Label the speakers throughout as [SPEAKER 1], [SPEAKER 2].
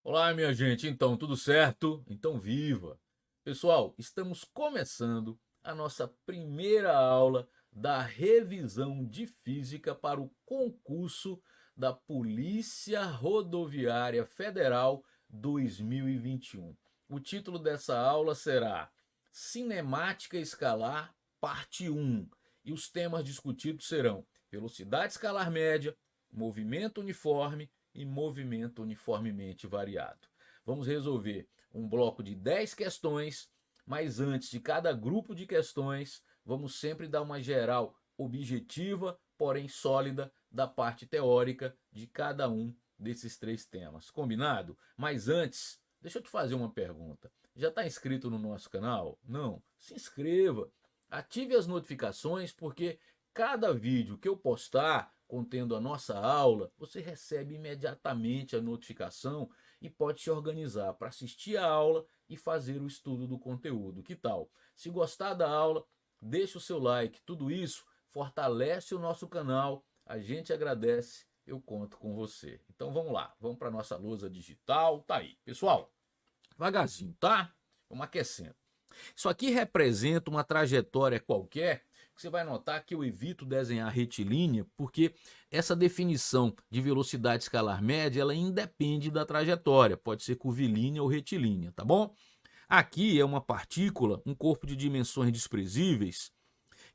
[SPEAKER 1] Olá, minha gente. Então, tudo certo? Então, viva! Pessoal, estamos começando a nossa primeira aula da revisão de física para o concurso da Polícia Rodoviária Federal 2021. O título dessa aula será Cinemática Escalar, parte 1. E os temas discutidos serão velocidade escalar média, movimento uniforme e movimento uniformemente variado. Vamos resolver um bloco de 10 questões, mas antes de cada grupo de questões, vamos sempre dar uma geral objetiva, porém sólida, da parte teórica de cada um desses três temas. Combinado? Mas antes, deixa eu te fazer uma pergunta. Já está inscrito no nosso canal? Não? Se inscreva, ative as notificações, porque cada vídeo que eu postar contendo a nossa aula, você recebe imediatamente a notificação e pode se organizar para assistir a aula e fazer o estudo do conteúdo. Que tal? Se gostar da aula, deixa o seu like. Tudo isso fortalece o nosso canal. A gente agradece. Eu conto com você. Então vamos lá, vamos para nossa lousa digital. Tá aí, pessoal. Devagarzinho, tá? Vamos aquecendo. Isso aqui representa uma trajetória qualquer. Você vai notar que eu evito desenhar retilínea, porque essa definição de velocidade escalar média, ela independe da trajetória, pode ser curvilínea ou retilínea, tá bom? Aqui é uma partícula, um corpo de dimensões desprezíveis,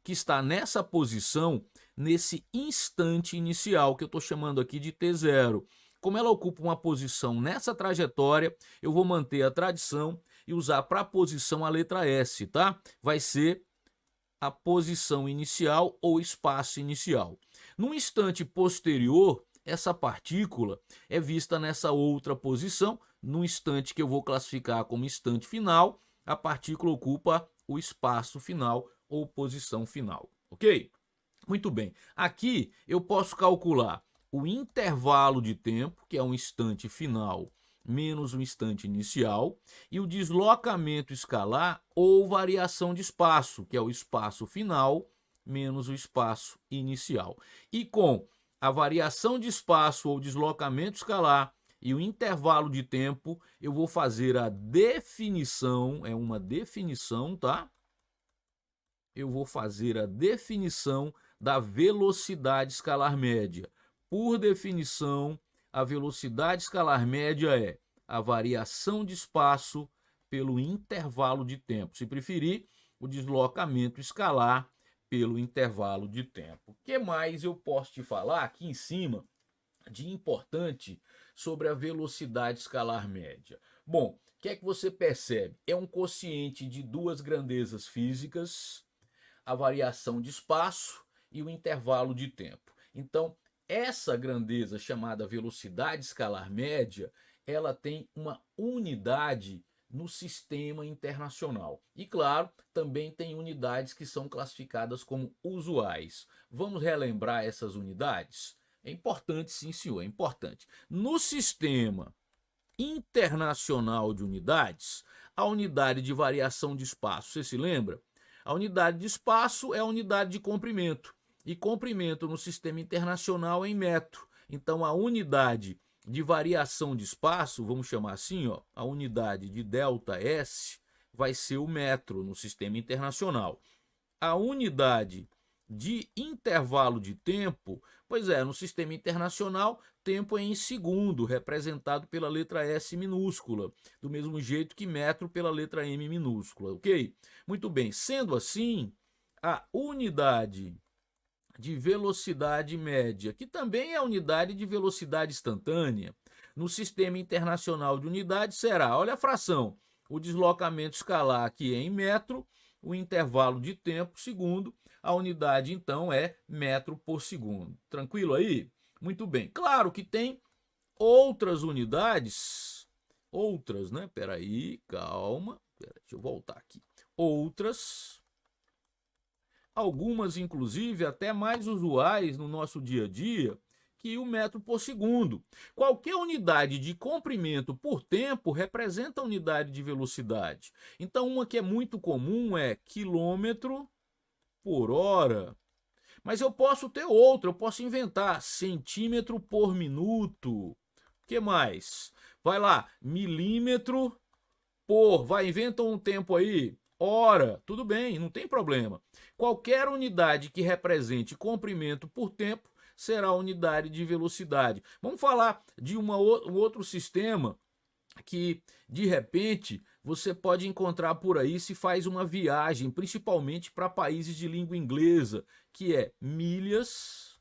[SPEAKER 1] que está nessa posição, nesse instante inicial, que eu estou chamando aqui de T0. Como ela ocupa uma posição nessa trajetória, eu vou manter a tradição e usar para a posição a letra S, tá? Vai ser a posição inicial ou espaço inicial. No instante posterior, essa partícula é vista nessa outra posição. No instante que eu vou classificar como instante final, a partícula ocupa o espaço final ou posição final, ok? Muito bem. Aqui eu posso calcular o intervalo de tempo, que é um instante final menos o instante inicial, e o deslocamento escalar ou variação de espaço, que é o espaço final menos o espaço inicial. E com a variação de espaço ou deslocamento escalar e o intervalo de tempo, eu vou fazer a definição, é uma definição, tá? Eu vou fazer a definição da velocidade escalar média. Por definição, a velocidade escalar média é a variação de espaço pelo intervalo de tempo. Se preferir, o deslocamento escalar pelo intervalo de tempo. O que mais eu posso te falar aqui em cima de importante sobre a velocidade escalar média? Bom, o que é que você percebe? É um quociente de duas grandezas físicas, a variação de espaço e o intervalo de tempo. Então, essa grandeza chamada velocidade escalar média, ela tem uma unidade no sistema internacional. E claro, também tem unidades que são classificadas como usuais. Vamos relembrar essas unidades? É importante, sim, senhor, é importante. No sistema internacional de unidades, a unidade de variação de espaço, você se lembra? A unidade de espaço é a unidade de comprimento. E comprimento no sistema internacional é em metro. Então a unidade de variação de espaço, vamos chamar assim, ó, a unidade de ΔS vai ser o metro no sistema internacional. A unidade de intervalo de tempo, pois é, no sistema internacional, tempo é em segundo, representado pela letra S minúscula, do mesmo jeito que metro pela letra M minúscula, ok? Muito bem, sendo assim, a unidade de velocidade média, que também é a unidade de velocidade instantânea, no sistema internacional de unidades será, olha a fração, o deslocamento escalar aqui é em metro, o intervalo de tempo segundo, a unidade então é metro por segundo. Tranquilo aí? Muito bem. Claro que tem outras unidades, outras, né? Peraí, calma, deixa eu voltar aqui. Outras, algumas inclusive até mais usuais no nosso dia a dia, que o metro por segundo. Qualquer unidade de comprimento por tempo representa a unidade de velocidade. Então, uma que é muito comum é quilômetro por hora. Mas eu posso ter outra, eu posso inventar centímetro por minuto. O que mais? Vai lá, milímetro por, vai, inventa um tempo aí, hora, tudo bem, não tem problema. Qualquer unidade que represente comprimento por tempo será unidade de velocidade. Vamos falar de um outro sistema que, de repente, você pode encontrar por aí se faz uma viagem, principalmente para países de língua inglesa, que é milhas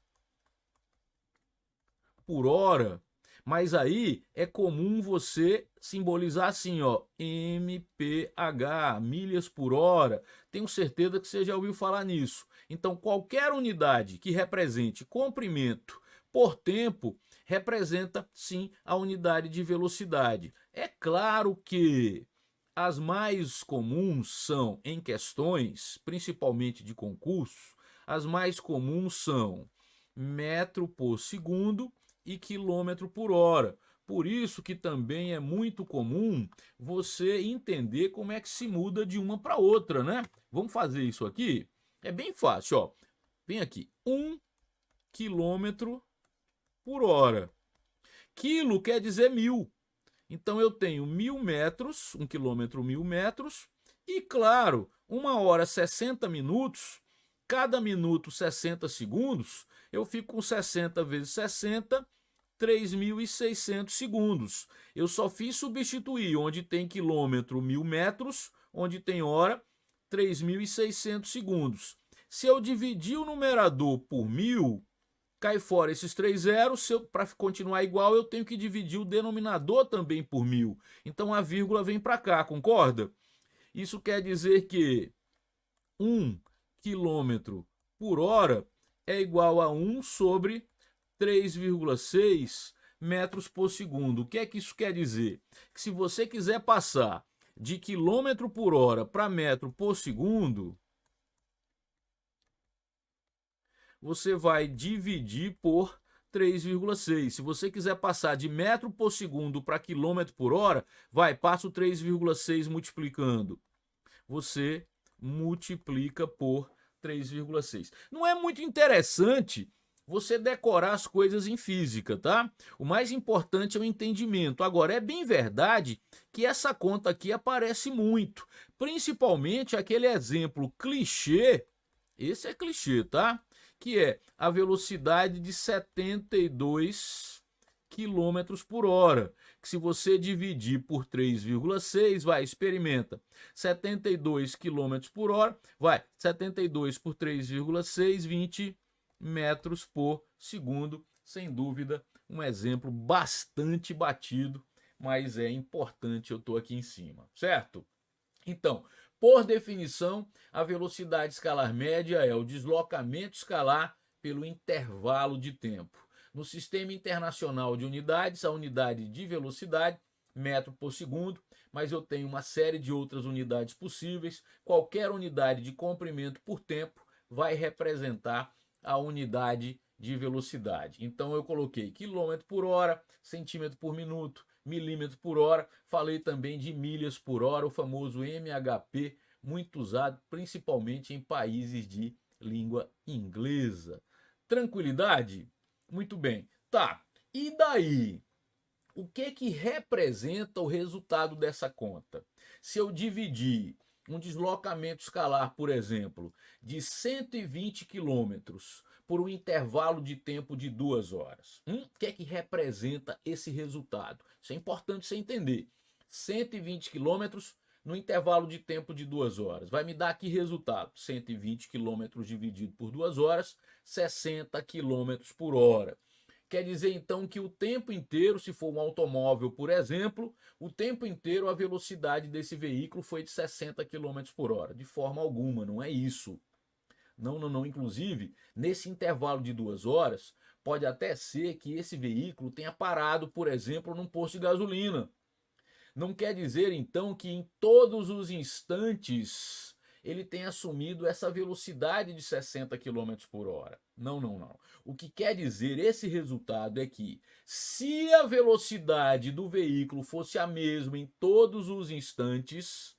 [SPEAKER 1] por hora. Mas aí é comum você simbolizar assim, ó, MPH, milhas por hora. Tenho certeza que você já ouviu falar nisso. Então, qualquer unidade que represente comprimento por tempo representa sim a unidade de velocidade. É claro que as mais comuns são em questões, principalmente de concurso, as mais comuns são metro por segundo e quilômetro por hora. Por isso que também é muito comum você entender como é que se muda de uma para outra, né? Vamos fazer isso aqui? É bem fácil, ó. Vem aqui, 1 quilômetro por hora. Quilo quer dizer 1000. Então eu tenho 1000 metros, 1 quilômetro, 1000 metros. E claro, 1 hora 60 minutos, cada minuto 60 segundos, eu fico com 60 vezes 60, 3.600 segundos. Eu só fiz substituir onde tem quilômetro, 1000 metros, onde tem hora, 3.600 segundos. Se eu dividir o numerador por 1000, cai fora esses 3 zeros. Para continuar igual, eu tenho que dividir o denominador também por 1000. Então a vírgula vem para cá, concorda? Isso quer dizer que 1 quilômetro por hora é igual a 1 sobre 3,6 metros por segundo. O que é que isso quer dizer? Que se você quiser passar de quilômetro por hora para metro por segundo, você vai dividir por 3,6. Se você quiser passar de metro por segundo para quilômetro por hora, passa o 3,6 multiplicando. Você multiplica por 3,6. Não é muito interessante você decorar as coisas em física, tá? O mais importante é o entendimento. Agora, é bem verdade que essa conta aqui aparece muito, principalmente aquele exemplo clichê, esse é clichê, tá? Que é a velocidade de 72 quilômetros por hora. Que se você dividir por 3,6, experimenta. 72 quilômetros por hora, 72 por 3,6, 20 metros por segundo. Sem dúvida, um exemplo bastante batido, mas é importante, eu estou aqui em cima, certo? Então, por definição, a velocidade escalar média é o deslocamento escalar pelo intervalo de tempo. No Sistema Internacional de Unidades, a unidade de velocidade, metro por segundo, mas eu tenho uma série de outras unidades possíveis. Qualquer unidade de comprimento por tempo vai representar a unidade de velocidade. Então eu coloquei quilômetro por hora, centímetro por minuto, milímetro por hora. Falei também de milhas por hora, o famoso MHP, muito usado principalmente em países de língua inglesa. Tranquilidade? Muito bem. Tá, e daí? O que representa o resultado dessa conta? Se eu dividir um deslocamento escalar, por exemplo, de 120 quilômetros por um intervalo de tempo de 2 horas, o que representa esse resultado? Isso é importante você entender. 120 quilômetros no intervalo de tempo de 2 horas. Vai me dar aqui resultado. 120 quilômetros dividido por 2 horas, 60 quilômetros por hora. Quer dizer então que o tempo inteiro, se for um automóvel, por exemplo, o tempo inteiro a velocidade desse veículo foi de 60 km por hora. De forma alguma, não é isso. Não, não, não. Inclusive, nesse intervalo de 2 horas, pode até ser que esse veículo tenha parado, por exemplo, num posto de gasolina. Não quer dizer então que em todos os instantes ele tenha assumido essa velocidade de 60 km por hora. Não, não, não. O que quer dizer esse resultado é que se a velocidade do veículo fosse a mesma em todos os instantes,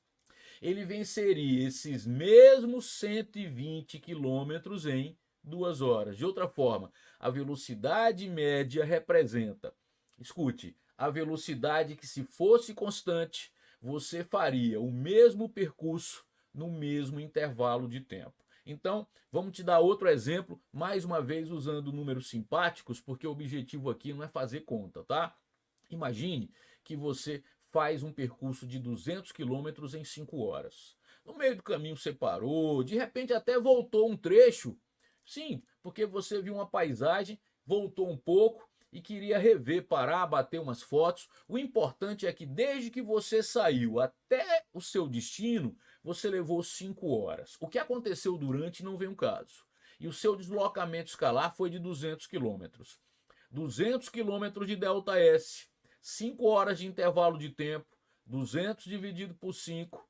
[SPEAKER 1] ele venceria esses mesmos 120 quilômetros em 2 horas. De outra forma, a velocidade média representa, escute, a velocidade que, se fosse constante, você faria o mesmo percurso no mesmo intervalo de tempo. Então, vamos te dar outro exemplo, mais uma vez usando números simpáticos, porque o objetivo aqui não é fazer conta, tá? Imagine que você faz um percurso de 200 quilômetros em 5 horas. No meio do caminho você parou, de repente até voltou um trecho. Sim, porque você viu uma paisagem, voltou um pouco e queria rever, parar, bater umas fotos. O importante é que desde que você saiu até o seu destino, você levou 5 horas. O que aconteceu durante não vem um caso. E o seu deslocamento escalar foi de 200 quilômetros. 200 quilômetros de delta S, 5 horas de intervalo de tempo, 200 dividido por 5,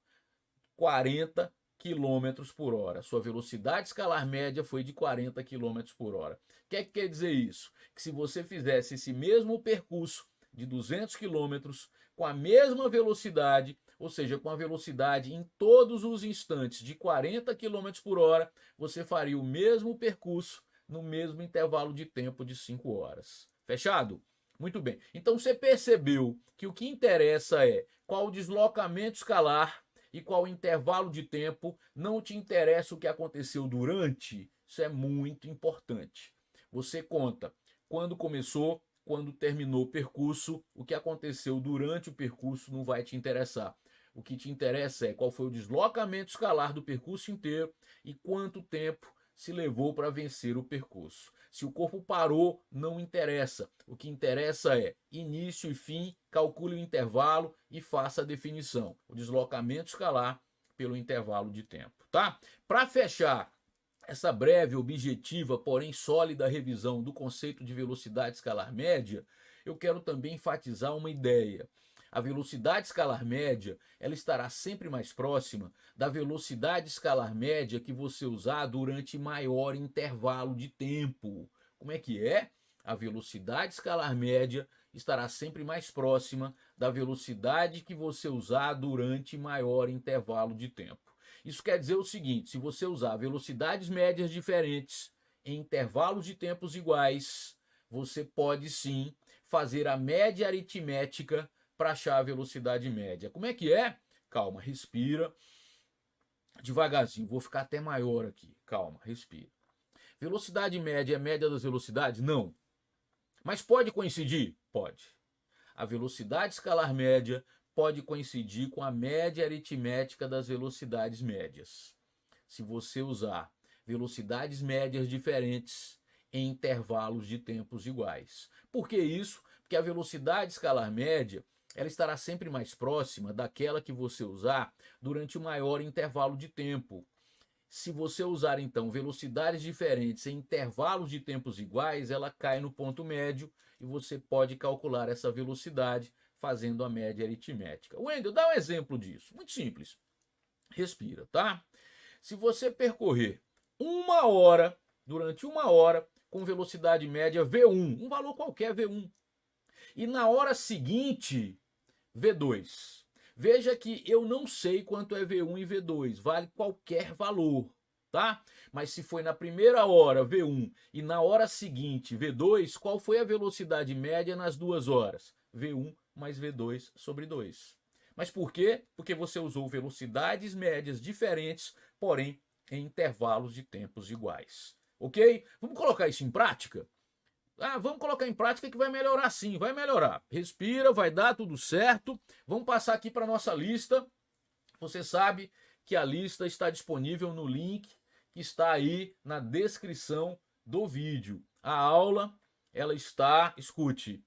[SPEAKER 1] 40 quilômetros por hora. Sua velocidade escalar média foi de 40 quilômetros por hora. O que é que quer dizer isso? Que se você fizesse esse mesmo percurso de 200 quilômetros com a mesma velocidade, ou seja, com a velocidade em todos os instantes de 40 quilômetros por hora, você faria o mesmo percurso no mesmo intervalo de tempo de 5 horas. Fechado? Muito bem. Então você percebeu que o que interessa é qual o deslocamento escalar e qual o intervalo de tempo, não te interessa o que aconteceu durante. Isso é muito importante. Você conta quando começou, quando terminou o percurso, o que aconteceu durante o percurso não vai te interessar. O que te interessa é qual foi o deslocamento escalar do percurso inteiro e quanto tempo se levou para vencer o percurso. Se o corpo parou, não interessa. O que interessa é início e fim, calcule o intervalo e faça a definição. O deslocamento escalar pelo intervalo de tempo, tá? Para fechar essa breve, objetiva, porém sólida revisão do conceito de velocidade escalar média, eu quero também enfatizar uma ideia. A velocidade escalar média, ela estará sempre mais próxima da velocidade escalar média que você usar durante maior intervalo de tempo. Como é que é? A velocidade escalar média estará sempre mais próxima da velocidade que você usar durante maior intervalo de tempo. Isso quer dizer o seguinte: se você usar velocidades médias diferentes em intervalos de tempos iguais, você pode sim fazer a média aritmética para achar a velocidade média. Como é que é? Calma, respira. Devagarzinho, vou ficar até maior aqui. Calma, respira. Velocidade média é a média das velocidades? Não. Mas pode coincidir? Pode. A velocidade escalar média pode coincidir com a média aritmética das velocidades médias. Se você usar velocidades médias diferentes em intervalos de tempos iguais. Por que isso? Porque a velocidade escalar média ela estará sempre mais próxima daquela que você usar durante o maior intervalo de tempo. Se você usar então velocidades diferentes em intervalos de tempos iguais, ela cai no ponto médio e você pode calcular essa velocidade fazendo a média aritmética. Wendel, dá um exemplo disso. Muito simples. Respira, tá? Se você percorrer uma hora, durante uma hora, com velocidade média V1, um valor qualquer V1, e na hora seguinte V2. Veja que eu não sei quanto é V1 e V2, vale qualquer valor, tá? Mas se foi na primeira hora V1 e na hora seguinte V2, qual foi a velocidade média nas 2 horas? V1 mais V2 sobre 2. Mas por quê? Porque você usou velocidades médias diferentes, porém em intervalos de tempos iguais. Ok? Vamos colocar isso em prática? Vamos colocar em prática que vai melhorar sim, vai melhorar. Respira, vai dar tudo certo. Vamos passar aqui para a nossa lista. Você sabe que a lista está disponível no link que está aí na descrição do vídeo. A aula, ela está, escute,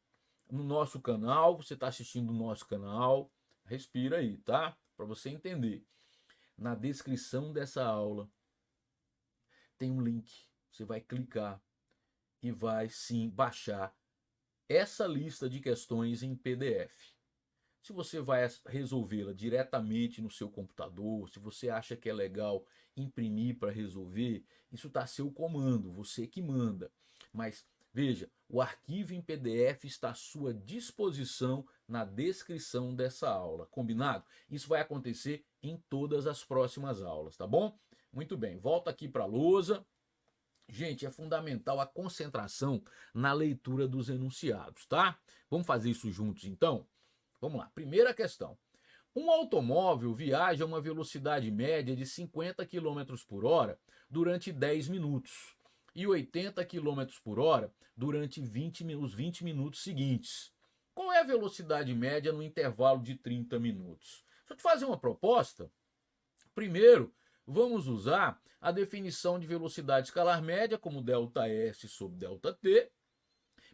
[SPEAKER 1] no nosso canal. Você está assistindo no nosso canal. Respira aí, tá? Para você entender. Na descrição dessa aula tem um link. Você vai clicar e vai sim baixar essa lista de questões em PDF. Se você vai resolvê-la diretamente no seu computador, se você acha que é legal imprimir para resolver, isso está a seu comando, você que manda. Mas veja, o arquivo em PDF está à sua disposição na descrição dessa aula, combinado? Isso vai acontecer em todas as próximas aulas, tá bom? Muito bem, volta aqui para a lousa Gente, é fundamental a concentração na leitura dos enunciados, tá? Vamos fazer isso juntos então? Vamos lá. Primeira questão. Um automóvel viaja a uma velocidade média de 50 quilômetros por hora durante 10 minutos e 80 quilômetros por hora durante os 20 minutos seguintes. Qual é a velocidade média no intervalo de 30 minutos? Deixa eu te fazer uma proposta. Primeiro, vamos usar a definição de velocidade escalar média como ΔS sobre ΔT,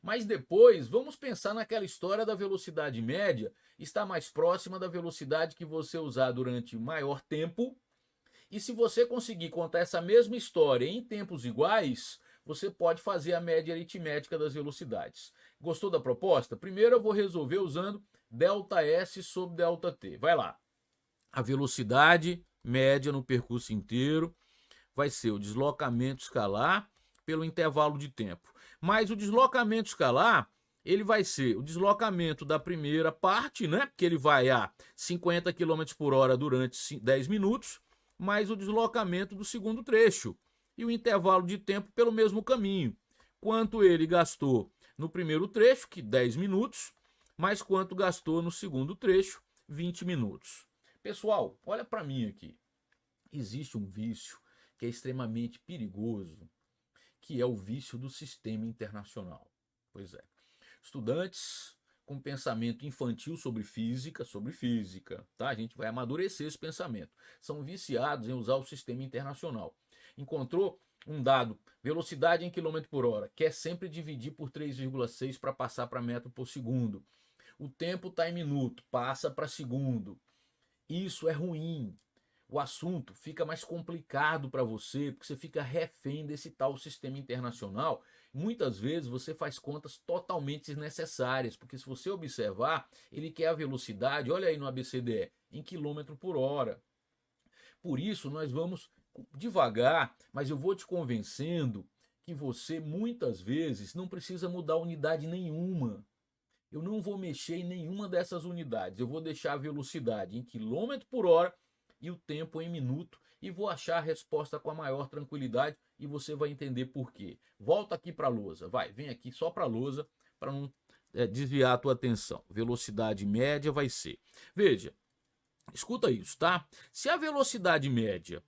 [SPEAKER 1] mas depois vamos pensar naquela história da velocidade média estar mais próxima da velocidade que você usar durante maior tempo. E se você conseguir contar essa mesma história em tempos iguais, você pode fazer a média aritmética das velocidades. Gostou da proposta? Primeiro eu vou resolver usando ΔS sobre ΔT. Vai lá. A velocidade média no percurso inteiro vai ser o deslocamento escalar pelo intervalo de tempo. Mas o deslocamento escalar, ele vai ser o deslocamento da primeira parte, né? Que ele vai a 50 km por hora durante 10 minutos, mais o deslocamento do segundo trecho. E o intervalo de tempo pelo mesmo caminho. Quanto ele gastou no primeiro trecho, que 10 minutos, mais quanto gastou no segundo trecho, 20 minutos. Pessoal, olha para mim aqui. Existe um vício que é extremamente perigoso, que é o vício do sistema internacional. Pois é. Estudantes com pensamento infantil sobre física, tá? A gente vai amadurecer esse pensamento. São viciados em usar o sistema internacional. Encontrou um dado, velocidade em quilômetro por hora, quer sempre dividir por 3,6 para passar para metro por segundo. O tempo está em minuto, passa para segundo. Isso é ruim. O assunto fica mais complicado para você, porque você fica refém desse tal sistema internacional. Muitas vezes você faz contas totalmente desnecessárias, porque se você observar, ele quer a velocidade, olha aí no ABCDE, em quilômetro por hora. Por isso nós vamos devagar, mas eu vou te convencendo que você muitas vezes não precisa mudar unidade nenhuma. Eu não vou mexer em nenhuma dessas unidades, eu vou deixar a velocidade em quilômetro por hora e o tempo em minuto e vou achar a resposta com a maior tranquilidade e você vai entender por quê. Volta aqui para a lousa, vem aqui só para a lousa para não desviar a tua atenção. Velocidade média vai ser, veja, escuta isso, tá? Se a velocidade média,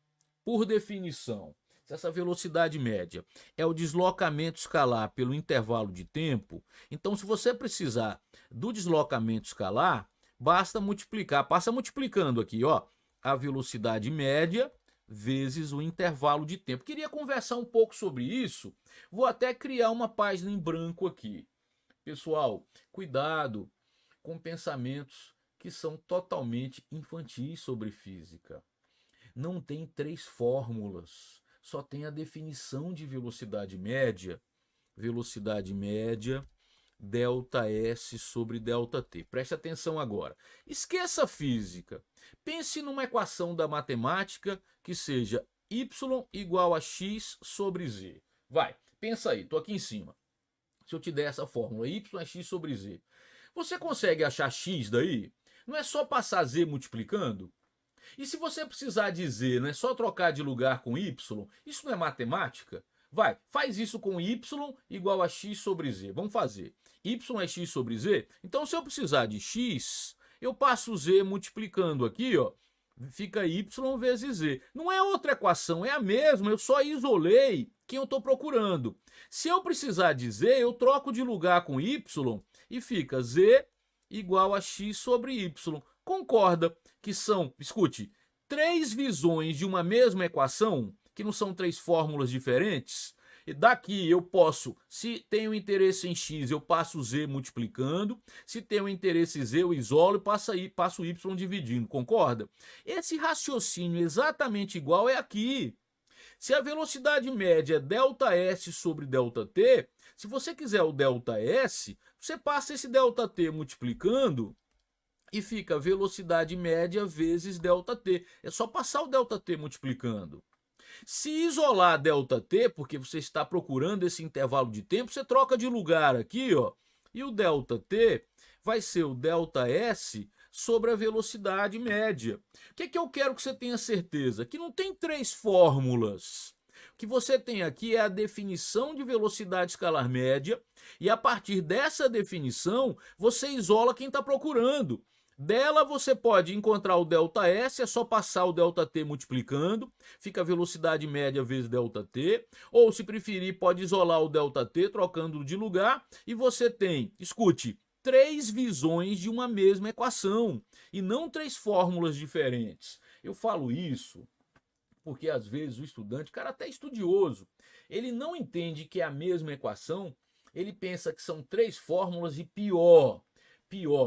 [SPEAKER 1] por definição, se essa velocidade média é o deslocamento escalar pelo intervalo de tempo, então se você precisar do deslocamento escalar, basta multiplicar, passa multiplicando aqui, ó, a velocidade média vezes o intervalo de tempo. Queria conversar um pouco sobre isso, vou até criar uma página em branco aqui. Pessoal, cuidado com pensamentos que são totalmente infantis sobre física. Não tem 3 fórmulas, só tem a definição de velocidade média. Velocidade média, ΔS sobre ΔT. Preste atenção agora. Esqueça a física. Pense numa equação da matemática que seja y igual a x sobre z. Vai, pensa aí, tô aqui em cima. Se eu te der essa fórmula, y é x sobre z. Você consegue achar x daí? Não é só passar z multiplicando? E se você precisar de z, não é só trocar de lugar com y? Isso não é matemática? Vai, faz isso com y igual a x sobre z. Vamos fazer. Y é x sobre z? Então, se eu precisar de x, eu passo z multiplicando aqui, ó. Fica y vezes z. Não é outra equação, é a mesma. Eu só isolei quem eu estou procurando. Se eu precisar de z, eu troco de lugar com y e fica z igual a x sobre y. Concorda que são, escute, 3 visões de uma mesma equação, que não são 3 fórmulas diferentes? E daqui eu posso, se tenho interesse em x, eu passo z multiplicando, se tenho interesse em z, eu isolo e passo y dividindo, concorda? Esse raciocínio exatamente igual é aqui. Se a velocidade média é ΔS sobre ΔT, se você quiser o ΔS, você passa esse ΔT multiplicando e fica velocidade média vezes ΔT. É só passar o ΔT multiplicando. Se isolar ΔT, porque você está procurando esse intervalo de tempo, você troca de lugar aqui, ó, e o ΔT vai ser o ΔS sobre a velocidade média. O que eu quero que você tenha certeza? Que não tem 3 fórmulas. que você tem aqui é a definição de velocidade escalar média, e a partir dessa definição, você isola quem está procurando. Dela você pode encontrar o ΔS, é só passar o ΔT multiplicando, fica a velocidade média vezes ΔT, ou se preferir pode isolar o ΔT trocando de lugar, e você tem, escute, 3 visões de uma mesma equação, e não 3 fórmulas diferentes. Eu falo isso porque às vezes o estudante, cara até estudioso, ele não entende que é a mesma equação, ele pensa que são 3 fórmulas e pior,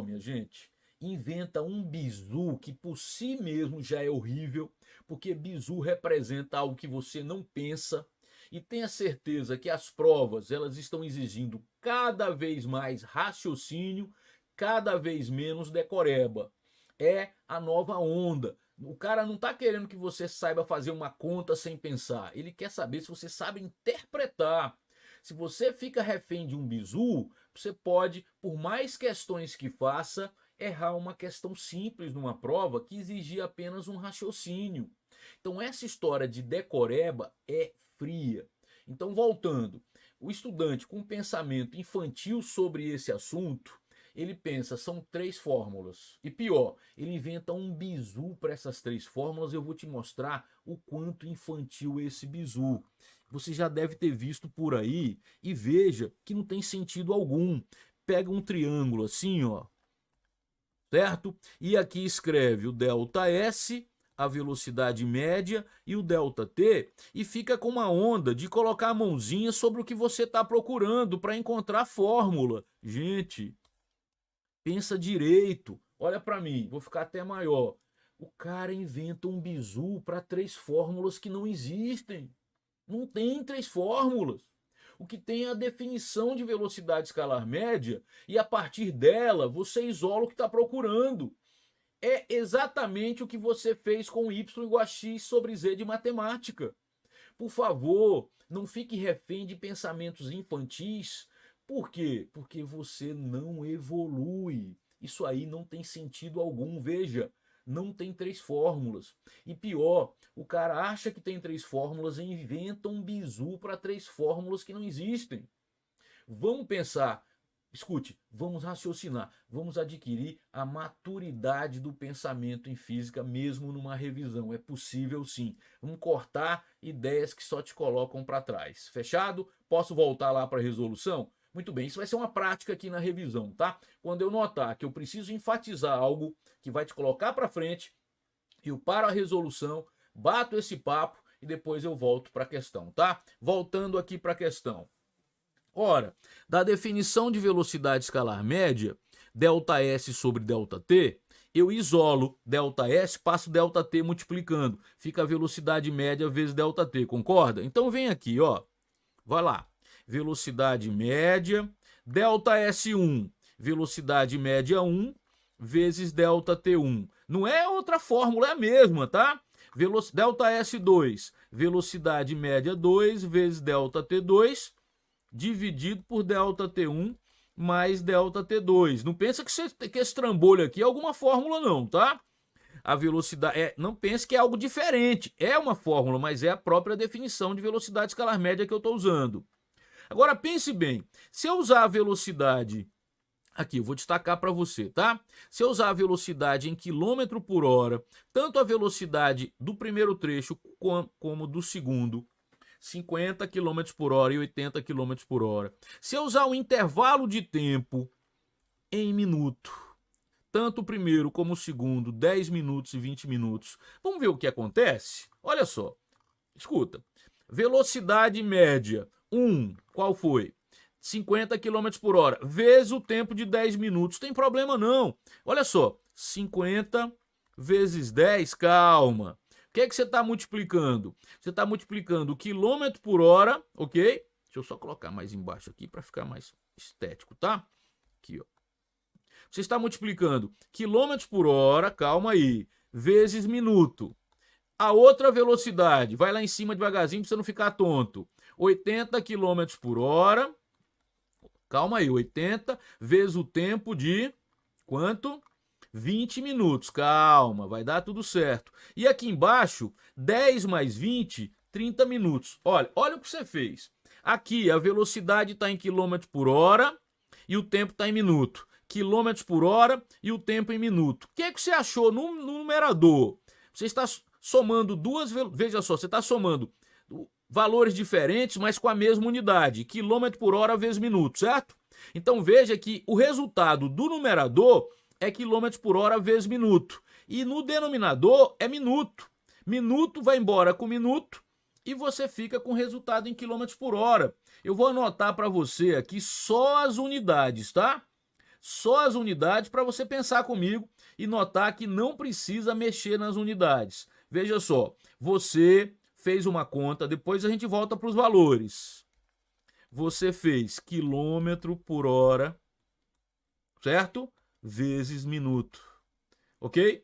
[SPEAKER 1] minha gente, inventa um bizu que por si mesmo já é horrível, porque bizu representa algo que você não pensa, e tenha certeza que as provas elas estão exigindo cada vez mais raciocínio, cada vez menos decoreba. É a nova onda. O cara não está querendo que você saiba fazer uma conta sem pensar. Ele quer saber se você sabe interpretar. Se você fica refém de um bizu, você pode, por mais questões que faça, errar uma questão simples numa prova que exigia apenas um raciocínio. Então essa história de decoreba é fria. Então voltando, o estudante com um pensamento infantil sobre esse assunto, ele pensa, são 3 fórmulas. E pior, ele inventa um bizu para essas 3 fórmulas. Eu vou te mostrar o quanto infantil é esse bizu. Você já deve ter visto por aí e veja que não tem sentido algum. Pega um triângulo assim, ó, certo? E aqui escreve o ΔS, a velocidade média e o ΔT, e fica com uma onda de colocar a mãozinha sobre o que você está procurando para encontrar a fórmula. Gente, pensa direito, olha para mim, vou ficar até maior. O cara inventa um bizu para 3 fórmulas que não existem. Não tem 3 fórmulas. O que tem é a definição de velocidade escalar média e a partir dela você isola o que está procurando. É exatamente o que você fez com y igual a x sobre z de matemática. Por favor, não fique refém de pensamentos infantis. Por quê? Porque você não evolui. Isso aí não tem sentido algum. Veja, não tem 3 fórmulas. E pior, o cara acha que tem 3 fórmulas e inventa um bizu para 3 fórmulas que não existem. Vamos pensar, escute, vamos raciocinar, vamos adquirir a maturidade do pensamento em física mesmo numa revisão. É possível sim. Vamos cortar ideias que só te colocam para trás. Fechado? Posso voltar lá para a resolução? Muito bem, isso vai ser uma prática aqui na revisão, tá? Quando eu notar que eu preciso enfatizar algo que vai te colocar para frente, eu paro a resolução, bato esse papo e depois eu volto para a questão, tá? Voltando aqui para a questão. Ora, da definição de velocidade escalar média, ΔS sobre ΔT, eu isolo ΔS, passo ΔT multiplicando. Fica a velocidade média vezes ΔT, concorda? Então vem aqui, ó. Vai lá. Velocidade média, ΔS1, velocidade média 1, vezes ΔT1. Não é outra fórmula, é a mesma, tá? ΔS2, velocidade média 2, vezes ΔT2, dividido por ΔT1 mais ΔT2. Não pensa que esse trambolho aqui é alguma fórmula não, tá? A velocidade, não pense que é algo diferente. É uma fórmula, mas é a própria definição de velocidade escalar média que eu estou usando. Agora pense bem, se eu usar a velocidade, aqui eu vou destacar para você, tá? Se eu usar a velocidade em quilômetro por hora, tanto a velocidade do primeiro trecho como do segundo, 50 km por hora e 80 km por hora. Se eu usar o intervalo de tempo em minuto, tanto o primeiro como o segundo, 10 minutos e 20 minutos, vamos ver o que acontece? Olha só, escuta, velocidade média, 1, qual foi? 50 km por hora, vezes o tempo de 10 minutos, tem problema não. Olha só, 50 vezes 10, calma. O que é que você está multiplicando? Você está multiplicando o quilômetro por hora, ok? Deixa eu só colocar mais embaixo aqui para ficar mais estético, tá? Aqui, ó. Você está multiplicando quilômetros por hora, calma aí, vezes minuto. A outra velocidade, vai lá em cima devagarzinho para você não ficar tonto. 80 km por hora, calma aí, 80 vezes o tempo de quanto? 20 minutos, calma, vai dar tudo certo. E aqui embaixo, 10 mais 20, 30 minutos. Olha o que você fez. Aqui a velocidade está em quilômetros por hora e o tempo está em minuto. Quilômetros por hora e o tempo em minuto. O que você achou no numerador? Você está somando veja só, você está somando valores diferentes, mas com a mesma unidade. Quilômetro por hora vezes minuto, certo? Então veja que o resultado do numerador é quilômetros por hora vezes minuto. E no denominador é minuto. Minuto vai embora com minuto e você fica com o resultado em quilômetros por hora. Eu vou anotar para você aqui só as unidades, tá? Só as unidades para você pensar comigo e notar que não precisa mexer nas unidades. Veja só, você fez uma conta, depois a gente volta para os valores. Você fez quilômetro por hora, certo? Vezes minuto, ok?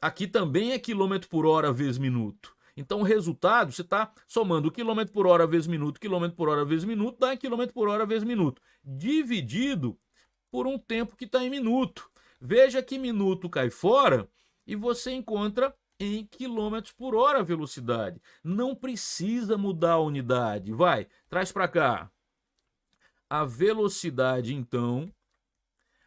[SPEAKER 1] Aqui também é quilômetro por hora vezes minuto. Então o resultado, você está somando quilômetro por hora vezes minuto, quilômetro por hora vezes minuto, dá quilômetro por hora vezes minuto, dividido por um tempo que está em minuto. Veja que minuto cai fora e você encontra em quilômetros por hora a velocidade. Não precisa mudar a unidade. Vai, traz para cá. A velocidade, então,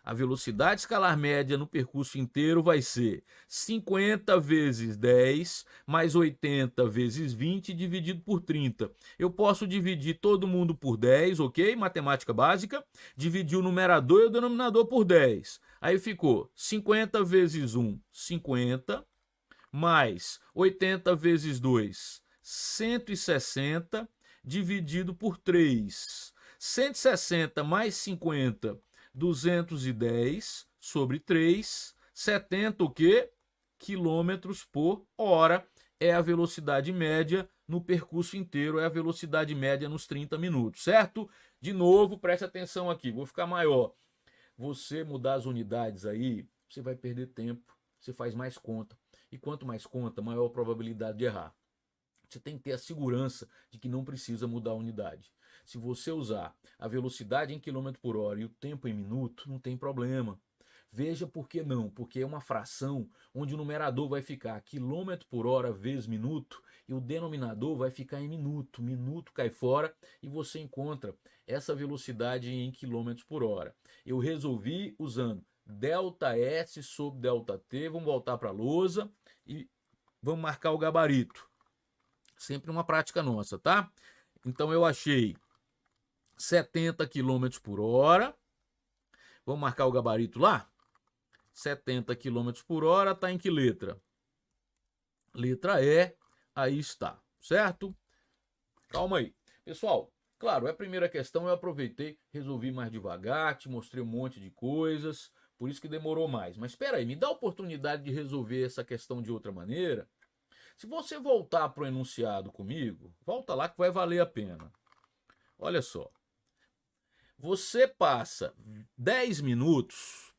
[SPEAKER 1] a velocidade escalar média no percurso inteiro vai ser 50 vezes 10 mais 80 vezes 20 dividido por 30. Eu posso dividir todo mundo por 10, ok? Matemática básica. Dividir o numerador e o denominador por 10. Aí ficou 50 vezes 1, 50, mais 80 vezes 2, 160, dividido por 3. 160 mais 50, 210 sobre 3, 70 o quê? Quilômetros por hora é a velocidade média no percurso inteiro, é a velocidade média nos 30 minutos, certo? De novo, preste atenção aqui, vou ficar maior. Você mudar as unidades aí, você vai perder tempo, você faz mais conta. E quanto mais conta, maior a probabilidade de errar. Você tem que ter a segurança de que não precisa mudar a unidade. Se você usar a velocidade em quilômetro por hora e o tempo em minuto, não tem problema. Veja por que não, porque é uma fração onde o numerador vai ficar quilômetro por hora vezes minuto e o denominador vai ficar em minuto. Minuto cai fora e você encontra essa velocidade em quilômetros por hora. Eu resolvi usando ΔS sobre ΔT, vamos voltar para a lousa e vamos marcar o gabarito. Sempre uma prática nossa, tá? Então eu achei 70 km por hora. Vamos marcar o gabarito lá? 70 km por hora está em que letra? Letra E, aí está, certo? Calma aí. Pessoal, claro, é a primeira questão, eu aproveitei, resolvi mais devagar, te mostrei um monte de coisas, por isso que demorou mais. Mas espera aí, me dá a oportunidade de resolver essa questão de outra maneira. Se você voltar para o enunciado comigo, volta lá que vai valer a pena. Olha só. Você passa 10 minutos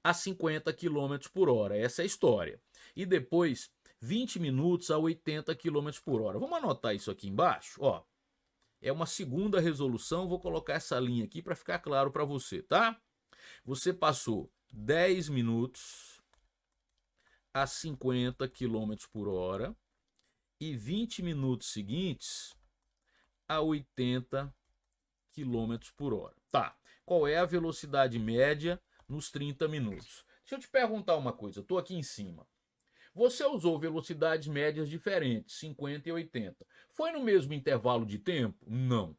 [SPEAKER 1] a 50 km por hora, essa é a história. E depois 20 minutos a 80 km por hora. Vamos anotar isso aqui embaixo, ó. É uma segunda resolução, vou colocar essa linha aqui para ficar claro para você, tá? Você passou 10 minutos a 50 km por hora e 20 minutos seguintes a 80 km por hora. Tá, qual é a velocidade média nos 30 minutos? Deixa eu te perguntar uma coisa, estou aqui em cima. Você usou velocidades médias diferentes, 50 e 80. Foi no mesmo intervalo de tempo? Não.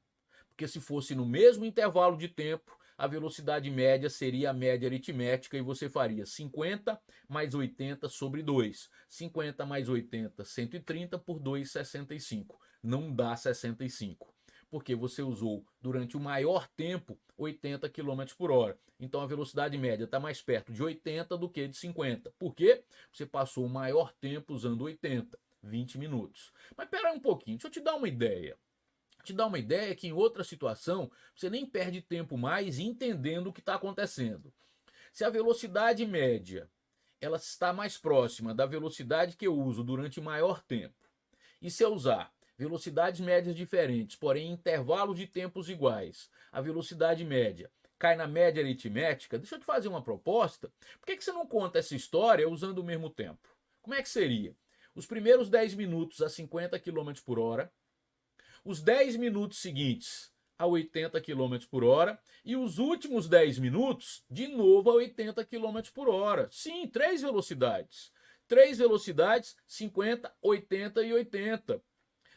[SPEAKER 1] Porque se fosse no mesmo intervalo de tempo, a velocidade média seria a média aritmética e você faria 50 mais 80 sobre 2. 50 mais 80, 130 por 2, 65. Não dá 65. Porque você usou durante o maior tempo 80 km por hora. Então a velocidade média está mais perto de 80 do que de 50. Por quê? Você passou o maior tempo usando 80, 20 minutos. Mas espera aí um pouquinho, deixa eu te dar uma ideia. Te dar uma ideia que em outra situação você nem perde tempo mais entendendo o que está acontecendo. Se a velocidade média ela está mais próxima da velocidade que eu uso durante maior tempo, e se eu usar velocidades médias diferentes, porém em intervalos de tempos iguais, a velocidade média cai na média aritmética, deixa eu te fazer uma proposta. Por que você não conta essa história usando o mesmo tempo? Como é que seria? Os primeiros 10 minutos a 50 km por hora, os 10 minutos seguintes a 80 km por hora e os últimos 10 minutos de novo a 80 km por hora. Sim, 3 velocidades. 3 velocidades, 50, 80 e 80.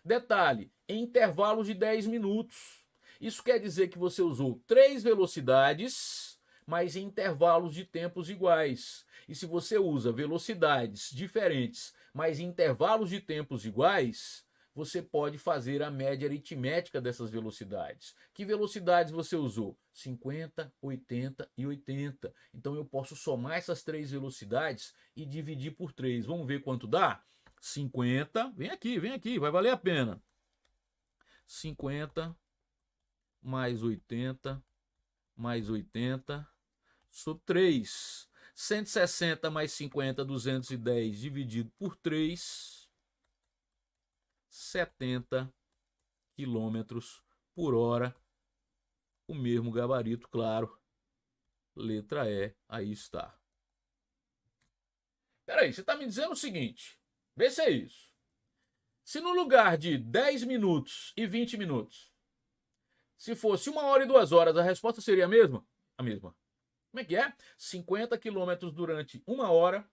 [SPEAKER 1] Detalhe, em intervalos de 10 minutos. Isso quer dizer que você usou 3 velocidades, mas em intervalos de tempos iguais. E se você usa velocidades diferentes, mas em intervalos de tempos iguais, você pode fazer a média aritmética dessas velocidades. Que velocidades você usou? 50, 80 e 80. Então eu posso somar essas 3 velocidades e dividir por 3. Vamos ver quanto dá? 50, vem aqui, vai valer a pena. 50 mais 80 sobre 3. 160 mais 50, 210 dividido por 3, 70 km por hora. O mesmo gabarito, claro. Letra E, aí está. Peraí, você está me dizendo o seguinte, vê se é isso. Se no lugar de 10 minutos e 20 minutos, se fosse 1 hora e 2 horas, a resposta seria a mesma? A mesma. Como é que é? 50 km durante 1 hora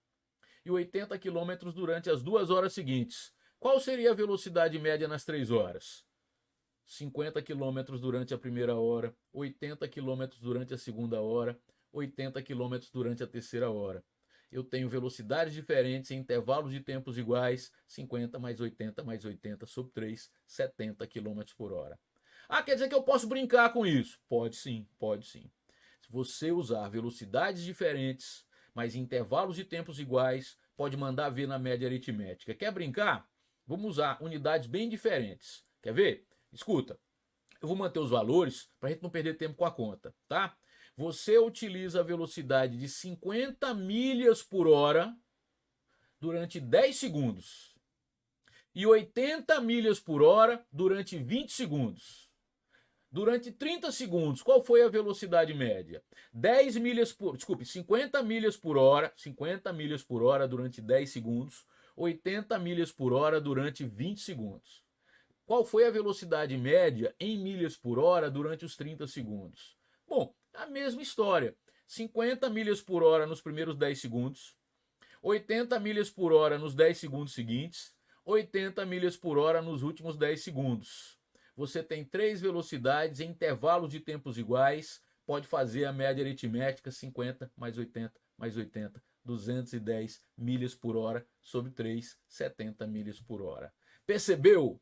[SPEAKER 1] e 80 km durante as 2 horas seguintes. Qual seria a velocidade média nas 3 horas? 50 km durante a primeira hora, 80 km durante a segunda hora, 80 km durante a terceira hora. Eu tenho velocidades diferentes em intervalos de tempos iguais, 50 mais 80 sobre 3, 70 km por hora. Ah, quer dizer que eu posso brincar com isso? Pode sim, pode sim. Se você usar velocidades diferentes, mas em intervalos de tempos iguais, pode mandar ver na média aritmética. Quer brincar? Vamos usar unidades bem diferentes. Quer ver? Escuta, eu vou manter os valores para a gente não perder tempo com a conta, tá? Você utiliza a velocidade de 50 milhas por hora durante 10 segundos e 80 milhas por hora durante 20 segundos. Durante 30 segundos, qual foi a velocidade média? 50 milhas por hora durante 10 segundos, 80 milhas por hora durante 20 segundos. Qual foi a velocidade média em milhas por hora durante os 30 segundos? Bom, a mesma história. 50 milhas por hora nos primeiros 10 segundos, 80 milhas por hora nos 10 segundos seguintes, 80 milhas por hora nos últimos 10 segundos. Você tem 3 velocidades em intervalos de tempos iguais, pode fazer a média aritmética, 50 mais 80, 210 milhas por hora sobre 3, 70 milhas por hora. Percebeu?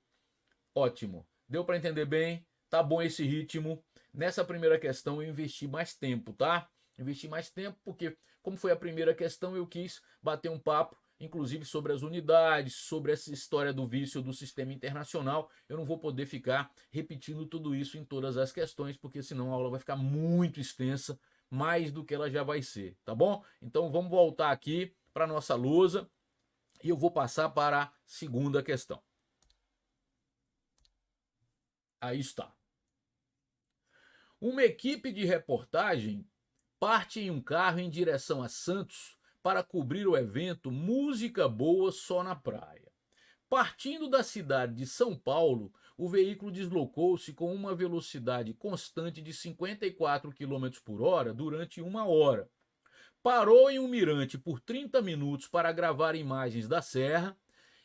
[SPEAKER 1] Ótimo. Deu para entender bem? Tá bom esse ritmo? Nessa primeira questão eu investi mais tempo, tá? Investi mais tempo porque, como foi a primeira questão, eu quis bater um papo, inclusive sobre as unidades, sobre essa história do vício do sistema internacional. Eu não vou poder ficar repetindo tudo isso em todas as questões, porque senão a aula vai ficar muito extensa, mais do que ela já vai ser, tá bom? Então vamos voltar aqui para a nossa lousa e eu vou passar para a segunda questão. Aí está. Uma equipe de reportagem parte em um carro em direção a Santos para cobrir o evento Música Boa Só na Praia. Partindo da cidade de São Paulo, o veículo deslocou-se com uma velocidade constante de 54 km por hora durante 1 hora. Parou em um mirante por 30 minutos para gravar imagens da serra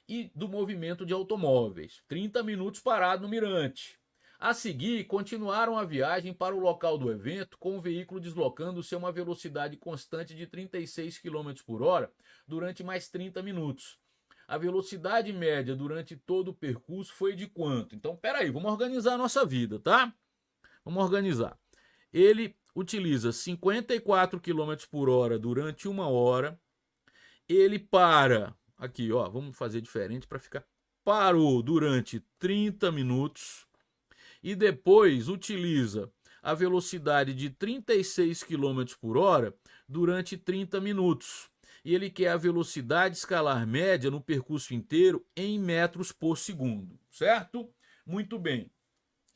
[SPEAKER 1] e do movimento de automóveis. 30 minutos parado no mirante. A seguir, continuaram a viagem para o local do evento, com o veículo deslocando-se a uma velocidade constante de 36 km por hora durante mais 30 minutos. A velocidade média durante todo o percurso foi de quanto? Então, peraí, vamos organizar a nossa vida, tá? Vamos organizar. Ele utiliza 54 km por hora durante 1 hora. Ele para, aqui ó, vamos fazer diferente para ficar... Parou durante 30 minutos. E depois utiliza a velocidade de 36 km por hora durante 30 minutos. E ele quer a velocidade escalar média no percurso inteiro em metros por segundo, certo? Muito bem.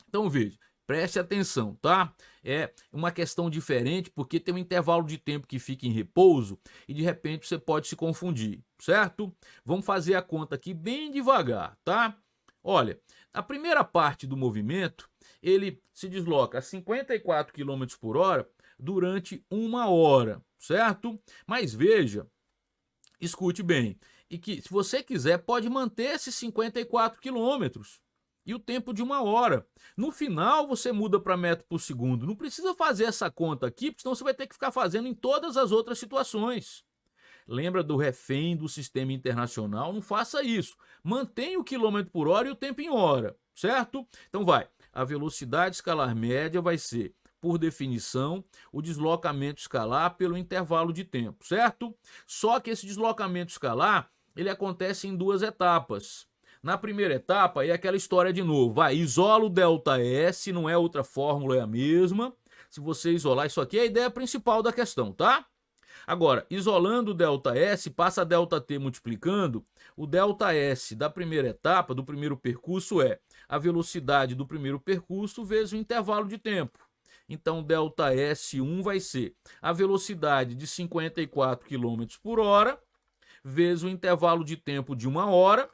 [SPEAKER 1] Então veja, preste atenção, tá? É uma questão diferente porque tem um intervalo de tempo que fica em repouso e de repente você pode se confundir, certo? Vamos fazer a conta aqui bem devagar, tá? Olha, a primeira parte do movimento, ele se desloca a 54 km por hora durante 1 hora, certo? Mas veja, escute bem, e que se você quiser pode manter esses 54 quilômetros e o tempo de 1 hora. No final você muda para metro por segundo. Não precisa fazer essa conta aqui, porque senão você vai ter que ficar fazendo em todas as outras situações. Lembra do refém do sistema internacional? Não faça isso. Mantenha o quilômetro por hora e o tempo em hora, certo? Então vai. A velocidade escalar média vai ser, por definição, o deslocamento escalar pelo intervalo de tempo, certo? Só que esse deslocamento escalar, ele acontece em 2 etapas. Na primeira etapa é aquela história de novo. Vai, isola o ΔS, não é outra fórmula, é a mesma. Se você isolar, isso aqui é a ideia principal da questão, tá? Agora, isolando o ΔS, passa a ΔT multiplicando. O ΔS da primeira etapa, do primeiro percurso, é a velocidade do primeiro percurso vezes o intervalo de tempo. Então, ΔS1 vai ser a velocidade de 54 km por hora vezes o intervalo de tempo de 1 hora.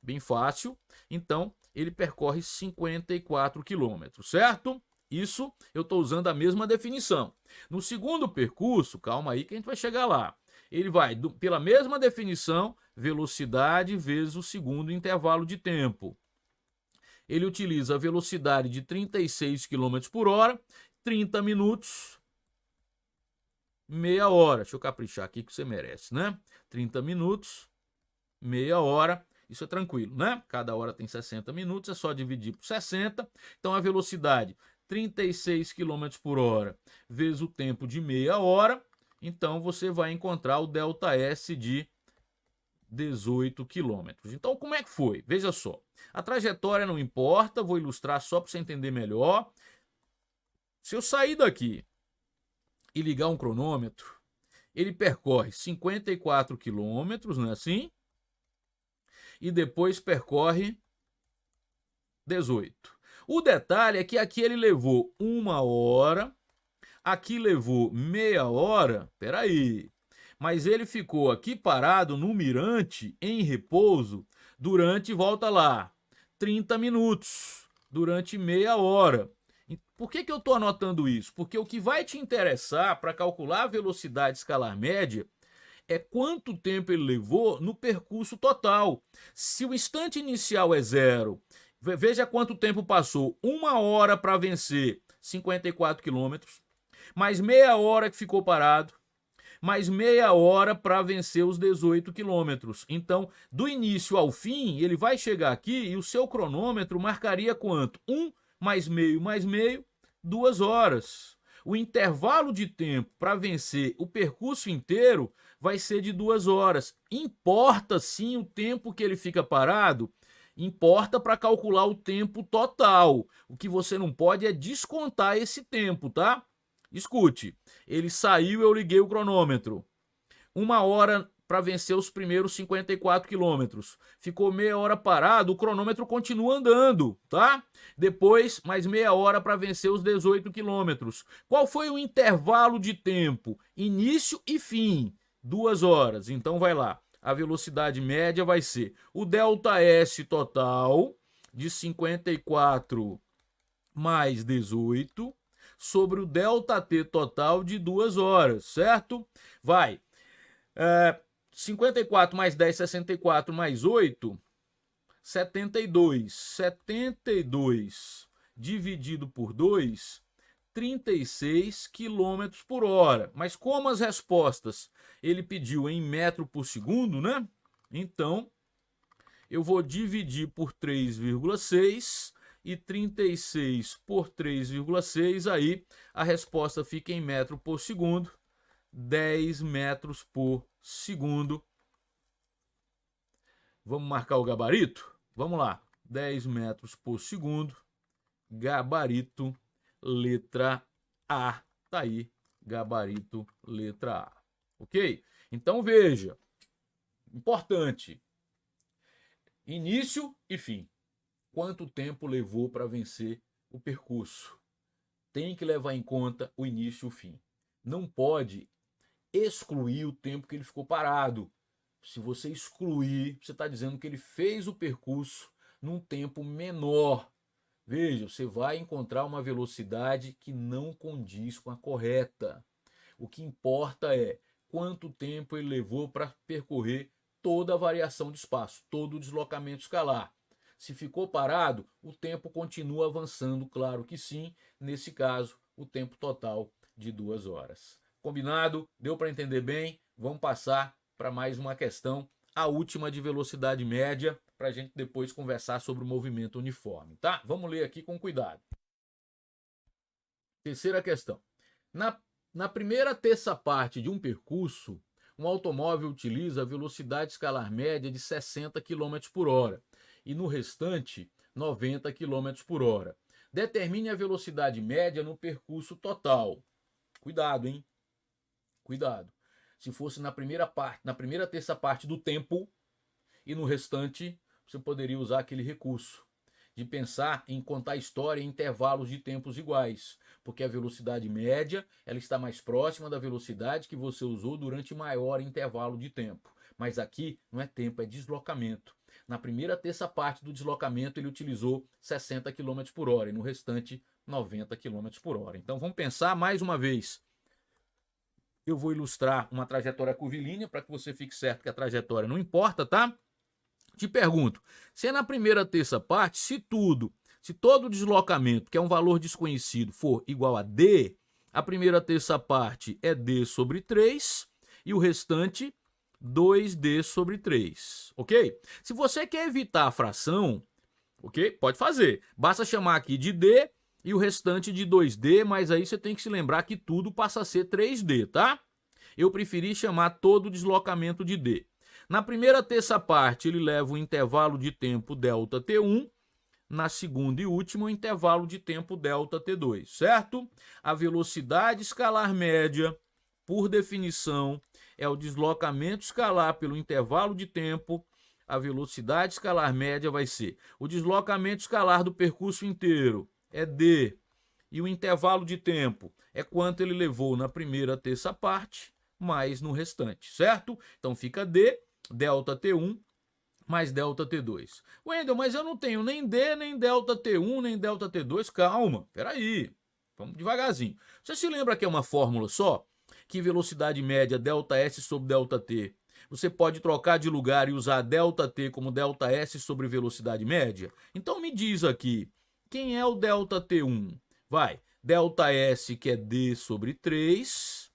[SPEAKER 1] Bem fácil. Então, ele percorre 54 km, certo? Isso eu estou usando a mesma definição. No segundo percurso, calma aí que a gente vai chegar lá. Ele vai, pela mesma definição, velocidade vezes o segundo intervalo de tempo. Ele utiliza a velocidade de 36 km por hora, 30 minutos, meia hora. Deixa eu caprichar aqui que você merece, né? 30 minutos, meia hora. Isso é tranquilo, né? Cada hora tem 60 minutos, é só dividir por 60. Então a velocidade 36 km por hora vezes o tempo de meia hora. Então você vai encontrar o ΔS de 18 km. Então como é que foi? Veja só. A trajetória não importa, vou ilustrar só para você entender melhor. Se eu sair daqui e ligar um cronômetro, ele percorre 54 km, não é assim? E depois percorre 18. O detalhe é que aqui ele levou 1 hora, aqui levou meia hora, peraí, mas ele ficou aqui parado no mirante, em repouso, durante, volta lá, 30 minutos, durante meia hora. Por que eu estou anotando isso? Porque o que vai te interessar para calcular a velocidade escalar média é quanto tempo ele levou no percurso total. Se o instante inicial é 0, veja quanto tempo passou. 1 hora para vencer 54 quilômetros, mais meia hora que ficou parado, mais meia hora para vencer os 18 quilômetros. Então, do início ao fim, ele vai chegar aqui e o seu cronômetro marcaria quanto? 1 mais meio, 2 horas. O intervalo de tempo para vencer o percurso inteiro vai ser de 2 horas. Importa sim o tempo que ele fica parado? Importa para calcular o tempo total. O que você não pode é descontar esse tempo, tá? Escute, ele saiu, eu liguei o cronômetro. 1 hora para vencer os primeiros 54 quilômetros. Ficou meia hora parado, o cronômetro continua andando, tá? Depois, mais meia hora para vencer os 18 quilômetros. Qual foi o intervalo de tempo? Início e fim, 2 horas. Então vai lá. A velocidade média vai ser o ΔS total de 54 mais 18 sobre o ΔT total de 2 horas, certo? Vai. 54 mais 10, 64 mais 8, 72. 72 dividido por 2, 36 km por hora. Mas como as respostas ele pediu em metro por segundo, né? Então, eu vou dividir por 3,6 e 36 por 3,6, aí a resposta fica em metro por segundo, 10 metros por segundo. Vamos marcar o gabarito? Vamos lá, 10 metros por segundo, gabarito, letra A. Tá aí, gabarito, letra A. Ok? Então veja, importante, início e fim. Quanto tempo levou para vencer o percurso? Tem que levar em conta o início e o fim. Não pode excluir o tempo que ele ficou parado. Se você excluir, você está dizendo que ele fez o percurso num tempo menor. Veja, você vai encontrar uma velocidade que não condiz com a correta. O que importa é quanto tempo ele levou para percorrer toda a variação de espaço, todo o deslocamento escalar. Se ficou parado, o tempo continua avançando, claro que sim, nesse caso, o tempo total de 2 horas. Combinado? Deu para entender bem? Vamos passar para mais uma questão, a última de velocidade média, para a gente depois conversar sobre o movimento uniforme, tá? Vamos ler aqui com cuidado. Terceira questão. Na primeira terça parte de um percurso, um automóvel utiliza a velocidade escalar média de 60 km por hora e no restante 90 km por hora. Determine a velocidade média no percurso total. Cuidado, hein? Cuidado. Se fosse na primeira terça parte do tempo e no restante, você poderia usar aquele recurso de pensar em contar a história em intervalos de tempos iguais, porque a velocidade média ela está mais próxima da velocidade que você usou durante maior intervalo de tempo. Mas aqui não é tempo, é deslocamento. Na primeira terça parte do deslocamento ele utilizou 60 km por hora e no restante 90 km por hora. Então vamos pensar mais uma vez. Eu vou ilustrar uma trajetória curvilínea para que você fique certo que a trajetória não importa, tá? Te pergunto, se é na primeira terça parte, se todo o deslocamento, que é um valor desconhecido, for igual a D, a primeira terça parte é D sobre 3 e o restante 2D sobre 3, ok? Se você quer evitar a fração, ok? Pode fazer. Basta chamar aqui de D e o restante de 2D, mas aí você tem que se lembrar que tudo passa a ser 3D, tá? Eu preferi chamar todo o deslocamento de D. Na primeira terça parte, ele leva o intervalo de tempo delta T1, na segunda e última, o intervalo de tempo delta T2, certo? A velocidade escalar média, por definição, é o deslocamento escalar pelo intervalo de tempo. A velocidade escalar média vai ser o deslocamento escalar do percurso inteiro, é D, e o intervalo de tempo é quanto ele levou na primeira terça parte, mais no restante, certo? Então fica D, delta T1 mais delta T2. Wendel, mas eu não tenho nem D, nem delta T1, nem delta T2. Calma, peraí. Vamos devagarzinho. Você se lembra que é uma fórmula só? Que velocidade média delta S sobre delta T. Você pode trocar de lugar e usar delta T como delta S sobre velocidade média? Então me diz aqui, quem é o delta T1? Vai, delta S, que é D sobre 3,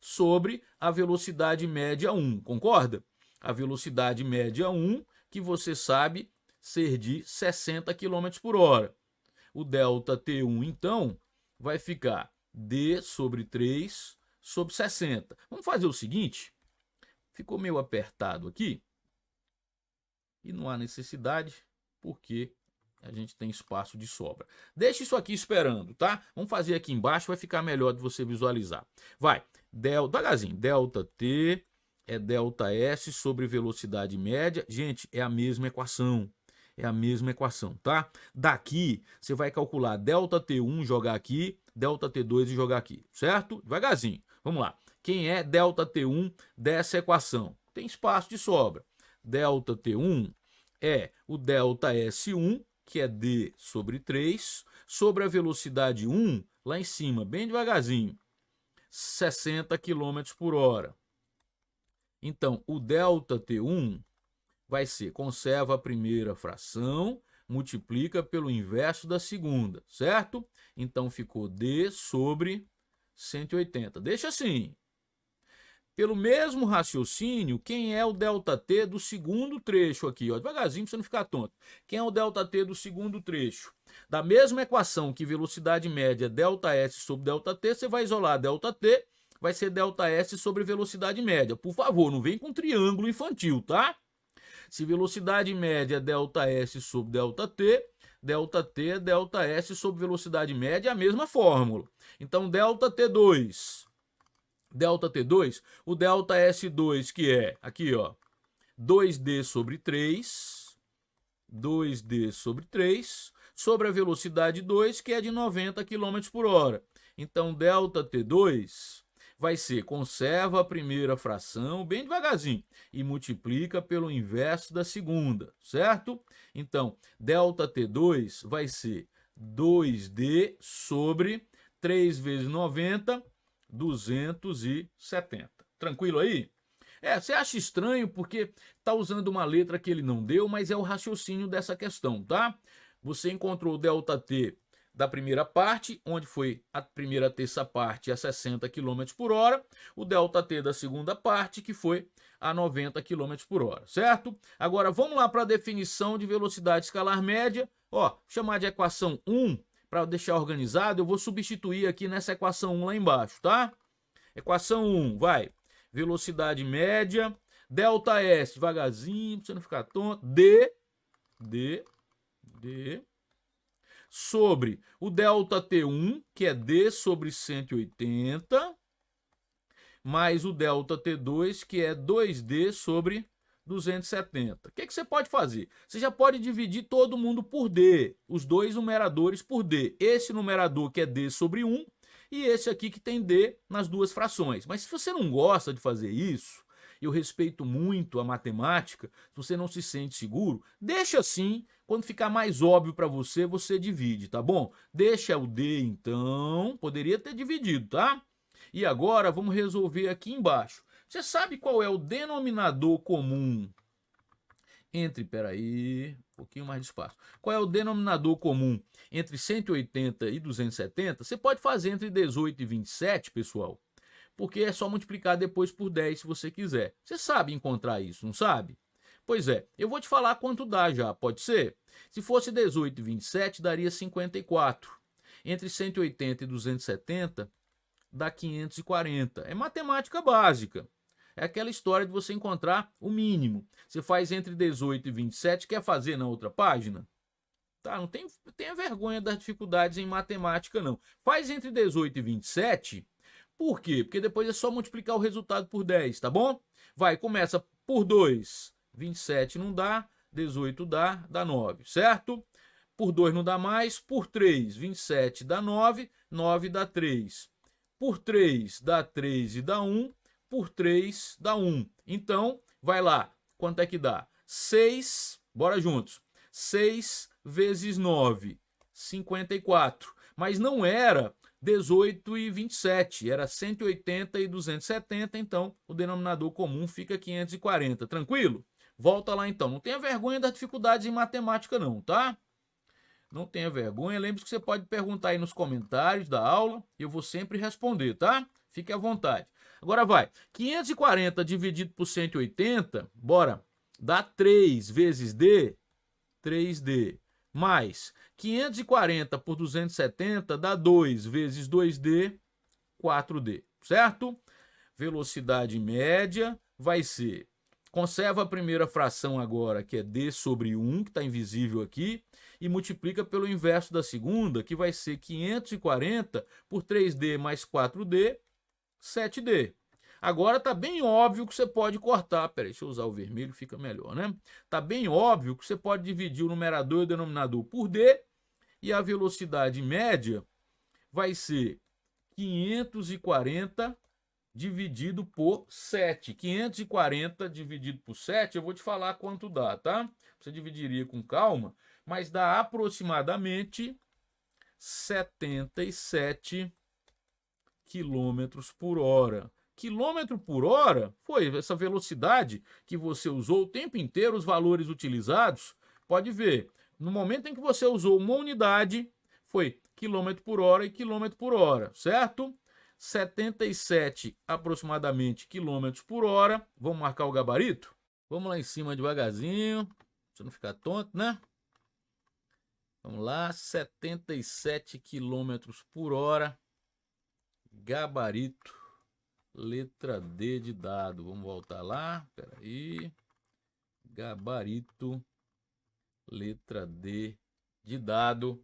[SPEAKER 1] sobre a velocidade média 1, concorda? A velocidade média 1, que você sabe ser de 60 km por hora. O delta T1, então, vai ficar D sobre 3 sobre 60. Vamos fazer o seguinte, ficou meio apertado aqui, e não há necessidade, porque a gente tem espaço de sobra. Deixa isso aqui esperando, tá? Vamos fazer aqui embaixo, vai ficar melhor de você visualizar. Vai, devagarzinho, delta T é delta S sobre velocidade média. Gente, é a mesma equação. É a mesma equação, tá? Daqui, você vai calcular delta T1, jogar aqui, delta T2 e jogar aqui, certo? Devagarzinho. Vamos lá. Quem é delta T1 dessa equação? Tem espaço de sobra. Delta T1 é o delta S1, que é D sobre 3, sobre a velocidade 1, lá em cima, bem devagarzinho, 60 km por hora. Então, o delta T1 vai ser, conserva a primeira fração, multiplica pelo inverso da segunda, certo? Então, ficou D sobre 180. Deixa assim. Pelo mesmo raciocínio, quem é o ΔT do segundo trecho aqui? Ó, devagarzinho para você não ficar tonto. Quem é o ΔT do segundo trecho? Da mesma equação que velocidade média é ΔS sobre ΔT, você vai isolar ΔT, vai ser ΔS sobre velocidade média. Por favor, não vem com triângulo infantil, tá? Se velocidade média é ΔS sobre ΔT, ΔT é ΔS sobre velocidade média, é a mesma fórmula. Então, ΔT2... delta T2, o delta S2, que é aqui, ó, 2D sobre 3, 2D sobre 3, sobre a velocidade 2, que é de 90 km por hora. Então, delta T2 vai ser, conserva a primeira fração bem devagarzinho e multiplica pelo inverso da segunda, certo? Então, ΔT2 vai ser 2D sobre 3 vezes 90, 270. Tranquilo aí? Você acha estranho porque está usando uma letra que ele não deu, mas é o raciocínio dessa questão, tá? Você encontrou o ΔT da primeira parte, onde foi a primeira terça parte a 60 km por hora, o ΔT da segunda parte, que foi a 90 km por hora, certo? Agora vamos lá para a definição de velocidade escalar média. Ó, chamar de equação 1, para deixar organizado, eu vou substituir aqui nessa equação 1 lá embaixo, tá? Equação 1, vai. Velocidade média, ΔS, devagarzinho, para você não ficar tonto, D, sobre o ΔT1, que é D sobre 180, mais o ΔT2, que é 2D sobre 270. O que você pode fazer? Você já pode dividir todo mundo por D, os dois numeradores por D. Esse numerador que é D sobre 1 e esse aqui que tem D nas duas frações. Mas se você não gosta de fazer isso, eu respeito muito a matemática, se você não se sente seguro, deixa assim, quando ficar mais óbvio para você, você divide, tá bom? Deixa o D então, poderia ter dividido, tá? E agora vamos resolver aqui embaixo. Você sabe qual é o denominador comum entre, peraí, um pouquinho mais de espaço. Qual é o denominador comum entre 180 e 270? Você pode fazer entre 18 e 27, pessoal, porque é só multiplicar depois por 10 se você quiser. Você sabe encontrar isso, não sabe? Pois é, eu vou te falar quanto dá já, pode ser? Se fosse 18 e 27, daria 54. Entre 180 e 270, dá 540. É matemática básica. É aquela história de você encontrar o mínimo. Você faz entre 18 e 27, quer fazer na outra página? Tá, não tenha vergonha das dificuldades em matemática, não. Faz entre 18 e 27, por quê? Porque depois é só multiplicar o resultado por 10, tá bom? Vai, começa por 2, 27 não dá, 18 dá 9, certo? Por 2 não dá mais, por 3, 27 dá 9, 9 dá 3. Por 3 dá 3 e dá 1, por 3 dá 1. Então, vai lá, quanto é que dá? 6, bora juntos, 6 vezes 9, 54. Mas não era 18 e 27, era 180 e 270, então o denominador comum fica 540, tranquilo? Volta lá então, não tenha vergonha das dificuldades em matemática não, tá? Não tenha vergonha, lembre-se que você pode perguntar aí nos comentários da aula, eu vou sempre responder, tá? Fique à vontade. Agora vai, 540 dividido por 180, bora, dá 3 vezes D, 3D, mais 540 por 270 dá 2 vezes 2D, 4D, certo? Velocidade média vai ser, conserva a primeira fração agora, que é D sobre 1, que está invisível aqui, e multiplica pelo inverso da segunda, que vai ser 540 por 3D mais 4D, 7D. Agora está bem óbvio que você pode cortar. Peraí, deixa eu usar o vermelho, fica melhor, né? Está bem óbvio que você pode dividir o numerador e o denominador por D, e a velocidade média vai ser 540 dividido por 7. 540 dividido por 7, eu vou te falar quanto dá, tá? Você dividiria com calma, mas dá aproximadamente 77 quilômetros por hora. Quilômetro por hora foi essa velocidade que você usou o tempo inteiro, os valores utilizados. Pode ver, no momento em que você usou uma unidade, foi quilômetro por hora e quilômetro por hora, certo? 77 aproximadamente quilômetros por hora. Vamos marcar o gabarito? Vamos lá em cima devagarzinho, pra você não ficar tonto, né? Vamos lá, 77 quilômetros por hora. Gabarito, letra D de dado. Vamos voltar lá, peraí. Gabarito, letra D de dado.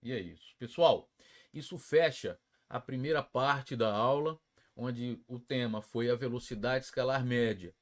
[SPEAKER 1] E é isso. Pessoal, isso fecha a primeira parte da aula, onde o tema foi a velocidade escalar média.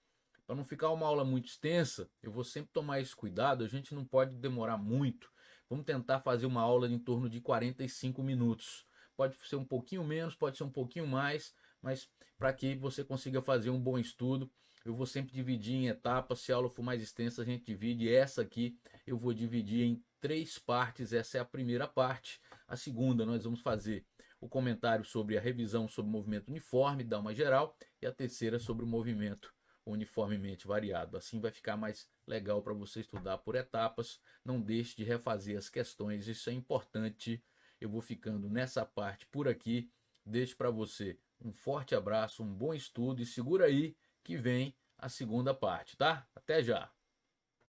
[SPEAKER 1] Para não ficar uma aula muito extensa, eu vou sempre tomar esse cuidado, a gente não pode demorar muito. Vamos tentar fazer uma aula em torno de 45 minutos. Pode ser um pouquinho menos, pode ser um pouquinho mais, mas para que você consiga fazer um bom estudo, eu vou sempre dividir em etapas. Se a aula for mais extensa, a gente divide. Essa aqui eu vou dividir em 3 partes. Essa é a primeira parte. A segunda nós vamos fazer o comentário sobre a revisão sobre o movimento uniforme, dar uma geral, e a terceira sobre o movimento uniformemente variado. Assim vai ficar mais legal para você estudar por etapas. Não deixe de refazer as questões, isso é importante. Eu vou ficando nessa parte por aqui. Deixo para você um forte abraço, um bom estudo e segura aí que vem a segunda parte, tá? Até já!